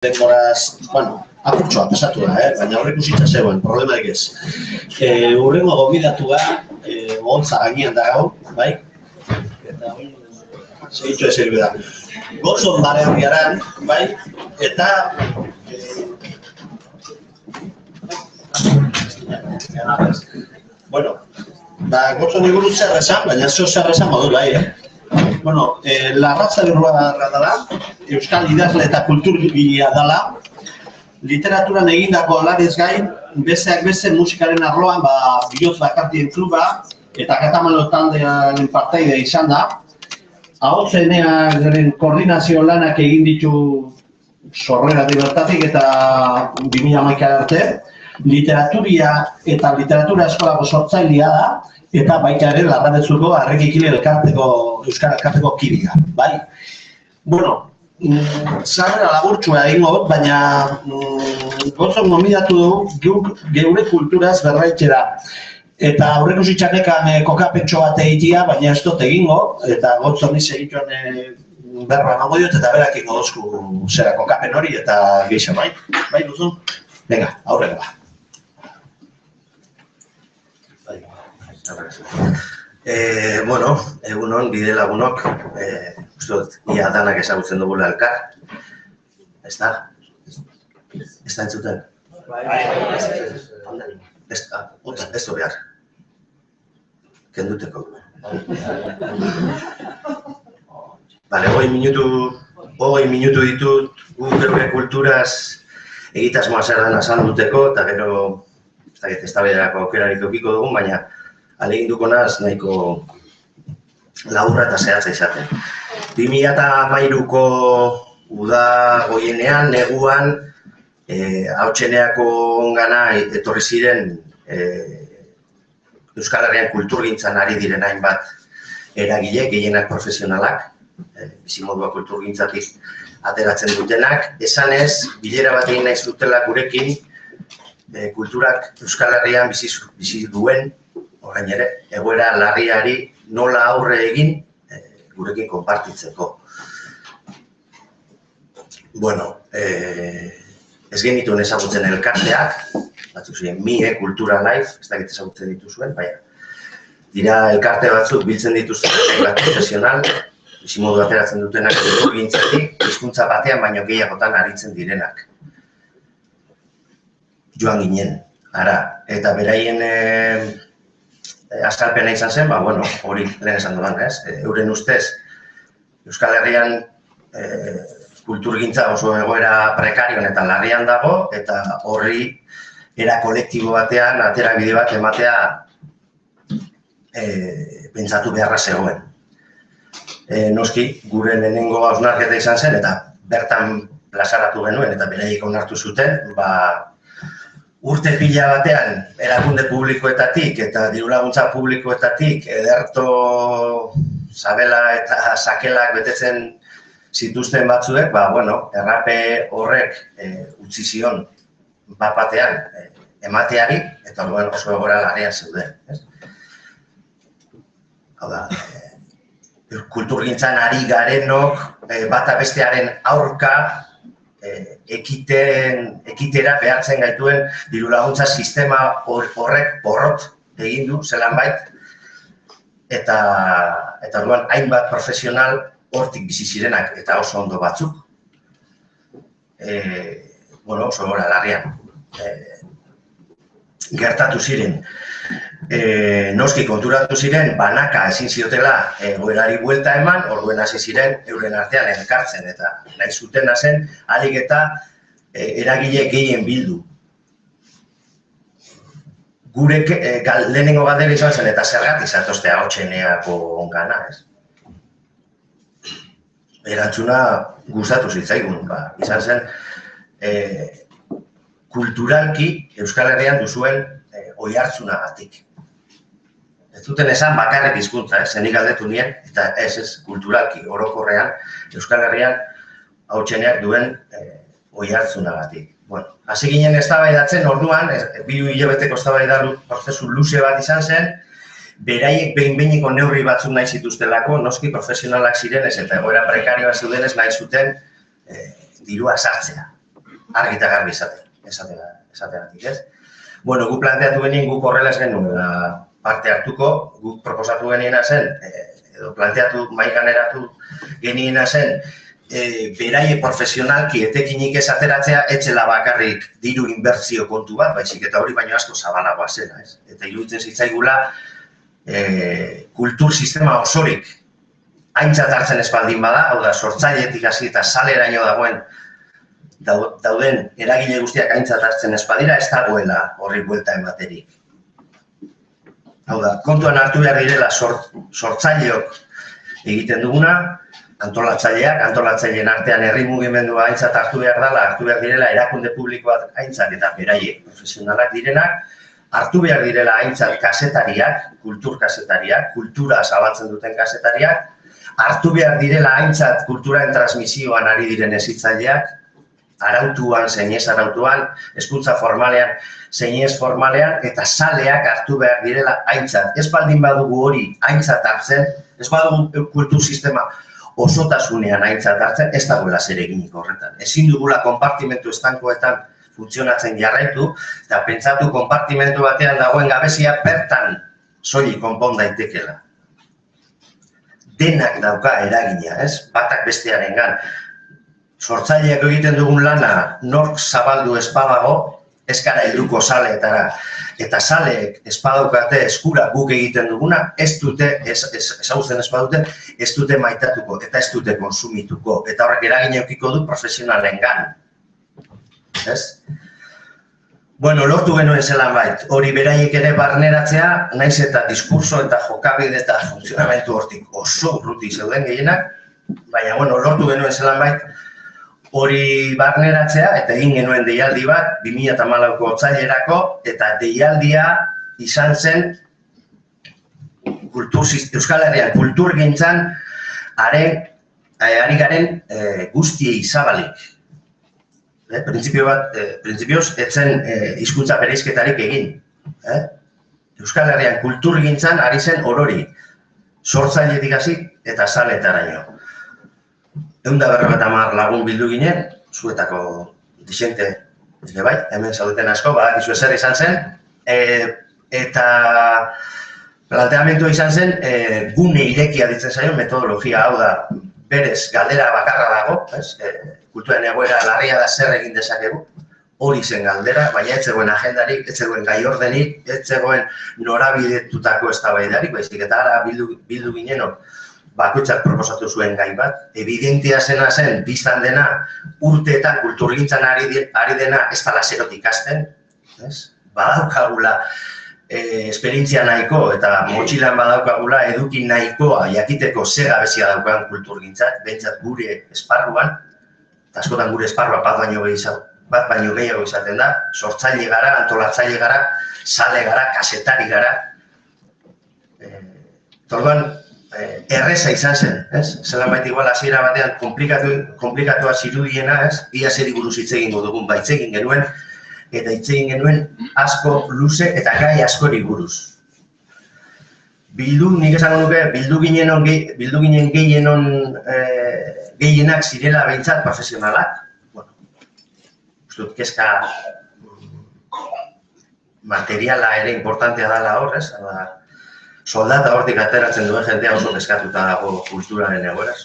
denboraz, bueno, apurtxoa pasatu da, baina horrek usitza zegoen, problemarik ez. Urrengo gonbidatua, gontza gainean da gau, bai? Eta hori, segitxo ez erbe da. Gotzon barean biaran, bai? Eta... Bueno, gotzon iguruz zer esan, baina zo zer esan modu, bai, Bueno, Larratza Birruaga dela, euskal idazle eta kulturgilea dela, literaturan egindako lanez gain, besteak beste musikaren arloan, Bihotz Bakartien kluba eta Katamalo taldearen partaide izan da. Ahotsenearen koordinazio lanak egin ditu sorreratik bertatik eta 2011 arte. Literaturia eta literatura eskolako sortzailea da, eta baita ere Larrabezuko Arrekikile Euskara Elkarteko kidea, bai? Bueno, sarrera laburtsua egingo dut, baina gotzon gonbidatu du geure kulturaz berraitzera. Eta aurreikusitzanekan kokapentxo bat egitea, baina ez dut egingo, eta gotzon niz egituen berra emango diot, eta berak ingo dozku zera kokapen hori, eta gehiago, bai? Bai, duzu? Venga, aurrera ba. Bueno, egunon, bide lagunok, uste dut, ia danak ezagutzen dugula elkar. Ez da? Ez da entzuten? Ez du behar. Kenduteko. Bale, 20 minutu ditut gu geure kulturaz egitasmoa zer den azalduteko, eta gero ez da bederako aukerarik eukiko dugun, baina ahaleginduko naz nahiko laburra eta zehatza izaten. 2013ko uda goienean, neguan, Ahotseneako ongana etorri ziren Euskal Herrian kulturgintzan ari diren hainbat eragile, gehienak profesionalak, bizimodua kulturgintzatik ateratzen dutenak, esanez, bilera bat egin nahi zutela gurekin, kulturak Euskal Herrian bizi duen, orain ere, egoera larriari nola aurre egin gurekin konpartitzeko. Bueno, ez genituen ezagutzen elkarteak, batzuk ziren MIE, Kultura Life, ez dakit ezagutzen dituzuen, baina dira elkarte batzuk biltzen dituzten profesional, bizimodu ateratzen dutenak kulturgintzatik, hizkuntza batean baino gehiagotan aritzen direnak. Joan ginen, ara, eta beraien azalpena izan zen, bueno, hori lehen esan dudan, ez? Euren ustez, Euskal Herrian kulturgintza oso egoera prekarioan eta larrian dago, eta horri era kolektibo batean, atera bide bat ematea pentsatu beharra zegoen. Noski, gure lehenengo hausnarketa izan zen, eta bertan plazaratu genuen, eta beraiek onartu zuten, urte pila batean, erakunde publikoetatik eta dirulaguntza publikoetatik ederto sabela eta sakelak betetzen zituzten batzuek, errape horrek utzi zion bat-batean emateari, eta oso egoera larrian zeuden. Hau da, kulturgintzan ari garenok bata bestearen aurka ekitera behartzen gaituen dirulaguntza sistema horrek porrot egin du, zelan bait, eta orduan hainbat profesional hortik bizi zirenak eta oso ondo batzuk, oso gora larrian gertatu ziren. Noski konturatu ziren, banaka ezin ziotela egoerari buelta eman, orduen hasi ziren euren artean elkartzen, eta nahi zutena zen, ahalik eta eragile gehien bildu. Gure lehenengo galdera izan zen, eta zergatik zatozte Ahotseneako ongana, ez? Erantzuna gustatu zitzaigun, izan zen, kulturalki Euskal Herrian duzuen oihartzunagatik. Ez duten esan bakarrik hizkuntza, zenik galdetu nien, eta ez kulturalki, orokorrean, Euskal Herrian Ahotseneak duen oihartzunagatik. Hasi ginen eztabaidatzen orduan, 2 hilabeteko eztabaida prozesu luze bat izan zen, beraiek behin-behineko neurri batzuk nahi zituztelako, noski profesionalak zirenez eta egoera prekarioa zeudenez nahi zuten dirua sartzea. argi eta garbi esateagatik, ez? Bueno, guk planteatu genien guk horrela ez genuen parte hartuko, guk proposatu geniena zen, edo planteatu maikaneratu geniena zen, beraie profesionalki etekinik ez ateratzea etxela bakarrik diru inbertsio kontu bat, baizik eta hori baino asko zabalagoa zela, ez? Eta iruditzen zitzaigula kultur sistema osorik aintzat hartzen espaldin bada, hau da, sortzailetik hasi eta saleraino dauden eragile guztiak aintzat hartzen espadira, ez dagoela horri buelta ematerik. Hau da, kontuan hartu behar direla sortzaileok egiten duguna, antolatzaileen artean herri mugimendua aintzat hartu behar direla erakunde publikoak aintzat eta beraiek profesionalak direnak, hartu behar direla aintzat kazetariak, kultur kazetariak, kultura zabaltzen duten kazetariak, hartu behar direla aintzat kulturaren transmisioan ari diren hezitzaileak, arautuan, zein ez arautuan, hezkuntza formalean, zein ez formalean, eta saleak hartu behar direla aintzat. Ez baldin badugu hori aintzat hartzen, ez badugu kultur sistema osotasunean aintzat hartzen, ez dagoela zer eginik horretan. Ezin dugula konpartimentu estankoetan funtzionatzen jarraitu, eta pentsatu konpartimentu batean dagoen gabezia bertan soilik konpon daitekela. Denak dauka eragina, ez? Batak bestearengan. Sortzaileak egiten dugun lana nork zabaldu espadago, ez gara helduko saleetara. Eta saleek espadaukate eskura guk egiten duguna, ez dute, ezautzen espadute, ez dute maitatuko eta ez dute konsumituko. Eta horrek eragina eukiko du profesionalengan. Ez? Bueno, lortu genuen zelan bait, hori beraiek ere barneratzea, naiz eta diskurso eta jokabide eta funtzionamentu hortik oso urruti zeuden gehienak, baina, bueno, lortu genuen zelan bait, hori barneratzea, eta egin genuen deialdi bat, 2014ko otsailerako, eta deialdia izan zen Euskal Herrian kulturgintzan ari garen guztiei zabalik. Printzipioz, etzen hizkuntza bereizketarik egin. Euskal Herrian kulturgintzan ari zen orori, sortzailetik hasi eta saletaraino. 150 lagun bildu ginen, zuetako disente, bai, hemen zaudeten asko, badakizu ezer izan zen, eta planteamentua izan zen, gune irekia ditzen zaio metodologia, hau da, berez galdera bakarra dago, kulturaren egoera larria da zer egin dezakegu, hori zen galdera, baina ez zegoen agendarik, ez zegoen gai ordenik, ez zegoen norabidetutako eztabaidarik, baizik eta ara bildu ginenok, bakoitzak proposatu zuen gai bat, evidentia zena zen, biztan dena, urteetan kulturgintzan ari dena ez dela zerotik ikasten, badaukagula esperientzia nahiko eta motxilan badaukagula eduki nahikoa jakiteko zer gabezia daukan kulturgintzak, behintzat gure esparruan, eta askotan gure esparrua bat baino gehiago izaten da, sortzaile gara, antolatzaile gara, sale gara, kasetari gara. Orduan, erreza izan zen, zelan baita igual hasiera batean komplikatua zirudiena, ia zeri buruz hitz egingo dugun, ba hitz egin genuen, eta hitz egin genuen asko luze eta gai askori buruz. Nik esango nuke, bildu ginen gehienak zirela behintzat profesionalak. Uste dut, kezka materiala ere importantea dela hor, soldata hortik ateratzen duen jendea oso kezkatuta dago kulturaren egoeraz.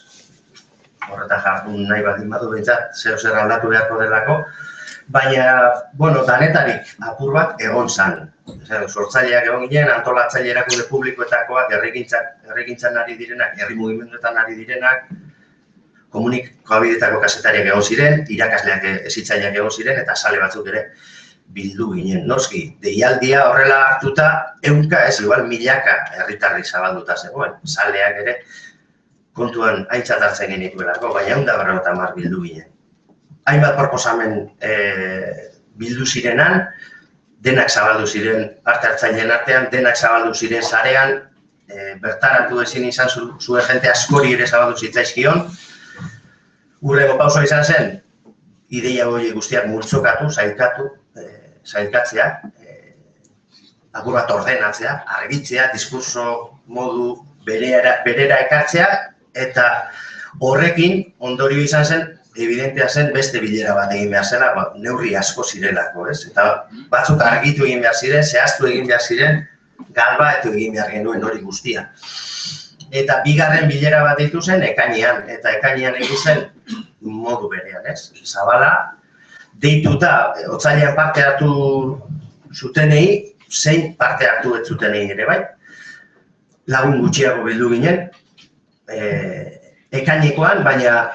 Horretan jardun nahi baldin badu behintzat, zer aldatu beharko delako. Baina, bueno, danetarik apur bat egon zan. Sortzaileak egon ginen, antolatzaile erakunde publikoetakoak, herrigintzan ari direnak, herri mugimenduetan ari direnak, komunikabidetako kazetariak egon ziren, irakasleak hezitzaileak egon ziren, eta sale batzuk ere bildu ginen. Noski, deialdia horrela hartuta, ehunka ez, igual milaka herritarri zabalduta zegoen. Saleak ere kontuan aintzat hartzen genituelako, baina 150 bildu ginen. Hainbat proposamen bildu zirenan, denak zabaldu ziren parte hartzaileen artean, denak zabaldu ziren sarean, bertaratu ezin izan zuen jente askori ere zabaldu zitzaizkion. Hurrengo pausoa izan zen, ideia hori guztiak multzokatu, sailkatzea, apur bat ordenatzea, argitzea, diskurso modu berera ekartzea, eta horrekin ondorio izan zen evidentea zen beste bilera bat egin behar zela, neurri asko zirelako, ez? Eta batzuk argitu egin behar ziren, zehaztu egin behar ziren, galbatu egin behar genuen hori guztia. Eta bigarren bilera bat ditu zen ekainean, eta ekainean egin zen modu berean, ez? Zabala, deituta, otsailean parte hartu zutenei, zein parte hartu ez zutenei ere bai. Lagun gutxiago bildu ginen, ekainekoan, baina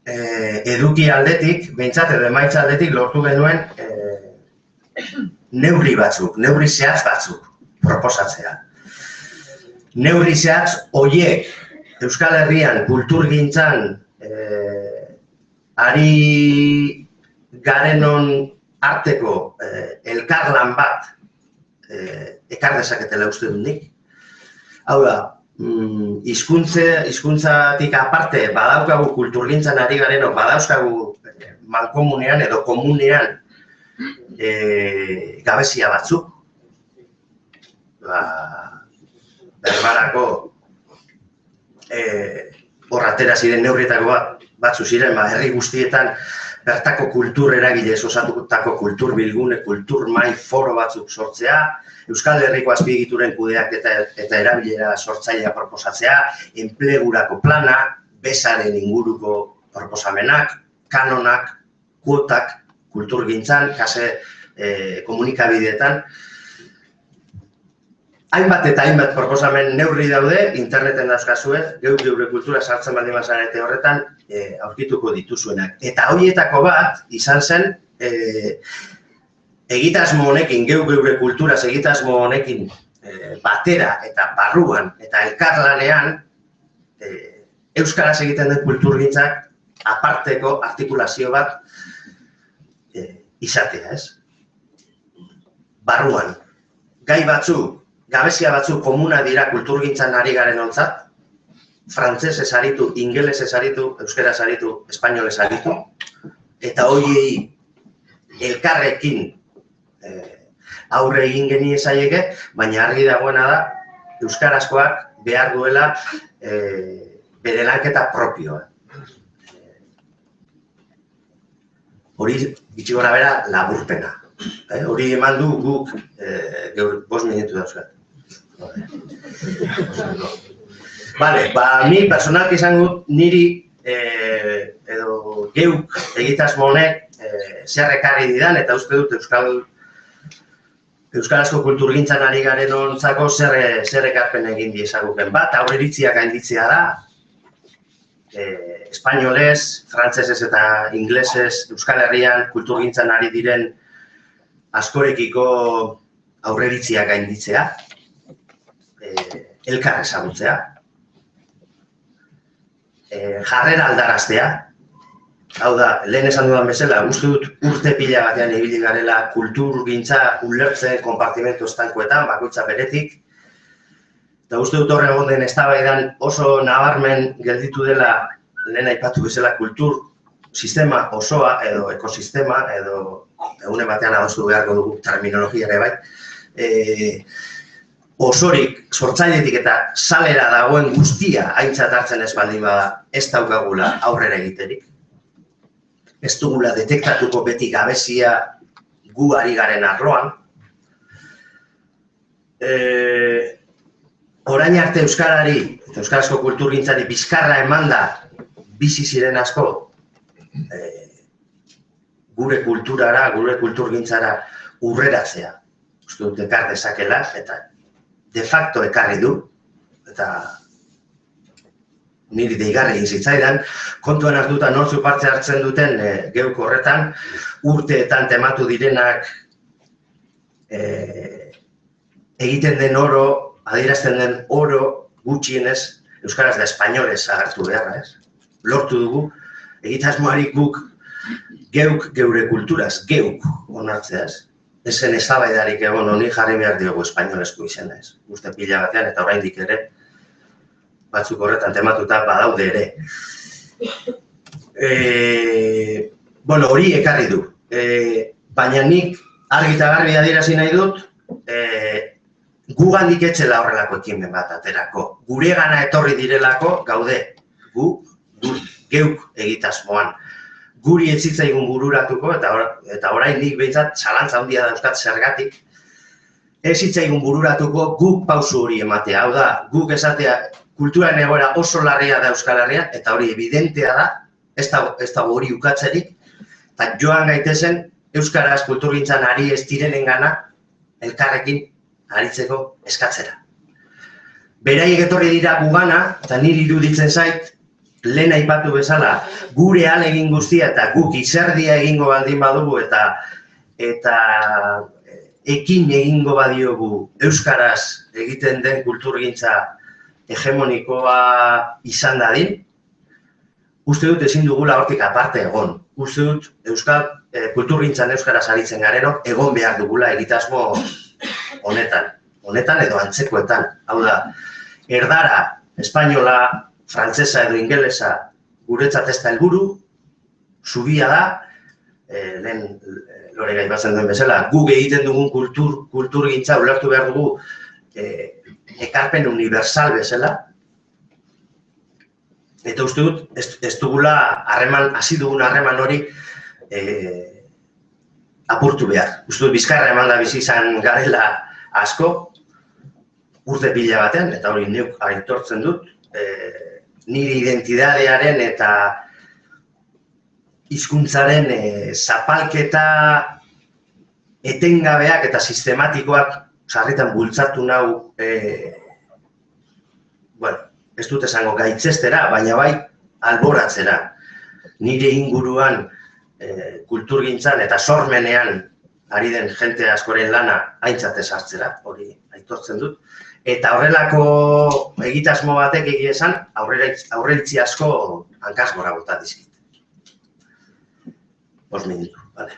eduki aldetik, behintzat edo emaitza aldetik lortu genuen neurri batzuk, neurri zehatz batzuk proposatzea. Neurri zehatz horiek Euskal Herrian kulturgintzan ari garenon arteko elkarlan bat ekar dezaketela uste dut nik. Hau da, hizkuntzatik aparte badaukagu kulturgintzan ari garenok, badauzkagu mankomunean edo komunean gabezia batzuk. Berbarako horratera ziren neurrietako batzu ziren, herri guztietan bertako kultur eragilez osatutako kultur bilgune, kultur mai foro batzuk sortzea, Euskal Herriko azpiegituren kudeak eta erabilera sortzailea proposatzea, enplegurako plana, bezaren inguruko proposamenak, kanonak, kuotak, kulturgintzan, komunikabideetan. Hainbat eta hainbat proposamen neurri daude, interneten dauzkazue, geure kultura sartzen baldin bazarete horretan, aurkituko dituzuenak. Eta horietako bat izan zen, egitasmo honekin, geure kulturaz egitasmo honekin batera eta barruan eta elkarlanean euskaraz egiten den kulturgintzak aparteko artikulazio bat izatea, ez? Barruan, gai batzuk, gabezia batzuk komuna dira kulturgintzan ari garen ontzat, frantsesez aritu, ingelesez aritu, euskeraz aritu, espainolez aritu, eta horiei elkarrekin aurre egin geniezaieke, baina argi dagoena da, euskarazkoak behar duela bere lanketa propioa. Hori, bitxi gora bera, laburpena. Hori eman du guk, 5 minutu dauzkat. Bale, ni personalki izan dut niri edo geuk egitasmo honek zer ekarri didan, eta uste dut euskarazko kulturgintzan ari garen ontzako zer ekarpen egin diezaguken. Bat, aurreritziak gainditzea da, espainolez, frantsesez eta inglesez Euskal Herrian kulturgintzan ari diren askorekiko aurreritziak gainditzea, elkar ezagutzea, jarrera aldaraztea. Hau da, lehen esan dudan bezala, uste dut urte pila batean ibili garela kulturgintza ulertzen konpartimentu estankoetan, bakoitza beretik. Eta uste dut horre egon den eztabaidan oso nabarmen gelditu dela lehen aipatu bezala kultur sistema osoa edo ekosistema edo egune batean adostu beharko dugu terminologia ere bai. Osorik, sortzailetik eta salera dagoen guztia aintzat hartzen ez baldin bada ez daukagula aurrera egiterik. Ez dugula detektatuko beti gabezia gu ari garen arloan. Orain arte euskarari eta euskarazko kulturgintzari bizkarra emanda bizi ziren asko gure kulturara, gure kulturgintzara urreratzea. Uste dut ekar dezakela eta de facto ekarri du eta niri deigarri egin zitzaidan, kontuan hartuta nortzuk parte hartzen duten geuk horretan, urteetan tematu direnak egiten den oro, adierazten den oro gutxienez euskaraz da espainolez agertu beharra, ez? Lortu dugu, egitasmoari guk geuk geure kulturaz, geuk onartzea, ez? Ezen eztabaidarik egon honi jarri behar diogu espainolezko izena, ez? Uste pila batean eta oraindik ere batzuk horretan tematuta badaude ere. Hori ekarri du. Baina nik argi eta garbi adierazi nahi dut, gugandik etxela horrelako ekimen bat aterako. Guregana etorri direlako gaude, geuk egitasmoan. guri ez zitzaigun bururatuko, eta orain nik behintzat zalantza handia dauzkat zergatik, ez zitzaigun bururatuko guk pausu hori ematea. Hau da, guk esatea kulturaren egoera oso larria da Euskal Herrian, eta hori evidentea da, ez da hori ukatzerik, eta joan gaitezen Euskaraz kulturgintzan ari ez direnengana elkarrekin aritzeko eskatzera. Beraiek etorri dira gugana, eta niri iruditzen zait, lehen aipatu bezala, gure ahalegin guztia eta guk izerdia egingo baldin badugu eta ekin egingo badiogu Euskaraz egiten den kulturgintza hegemonikoa izan dadin, uste dut ezin dugula hortik aparte egon. Uste dut kulturgintzan Euskaraz aritzen garenok egon behar dugula egitasmo honetan edo antzekoetan. Hau da, erdara, espainola, frantsesa edo ingelesa guretzat ez da helburu, zubia da, lehen Lorek aipatzen duen bezala, guk egiten dugun kulturgintza ulertu behar dugu ekarpen universal bezala, eta uste dut ez dugula hasi dugun harreman hori apurtu behar. Uste dut bizkarra eman da bizi izan garela asko, urte pila batean, eta hori neuk aitortzen dut, nire identidadearen eta hizkuntzaren zapalketa etengabeak eta sistematikoak sarritan bultzatu nau, ez dut esango gaitzestera, baina bai alboratzera. Nire inguruan kulturgintzan eta sormenean ari den jente askoren lana aintzat ez hartzera, hori aitortzen dut. Eta horrelako egitasmo batek egia esan, aurreritzi asko hankaz gora bota dizkit. 5 minutu, bale.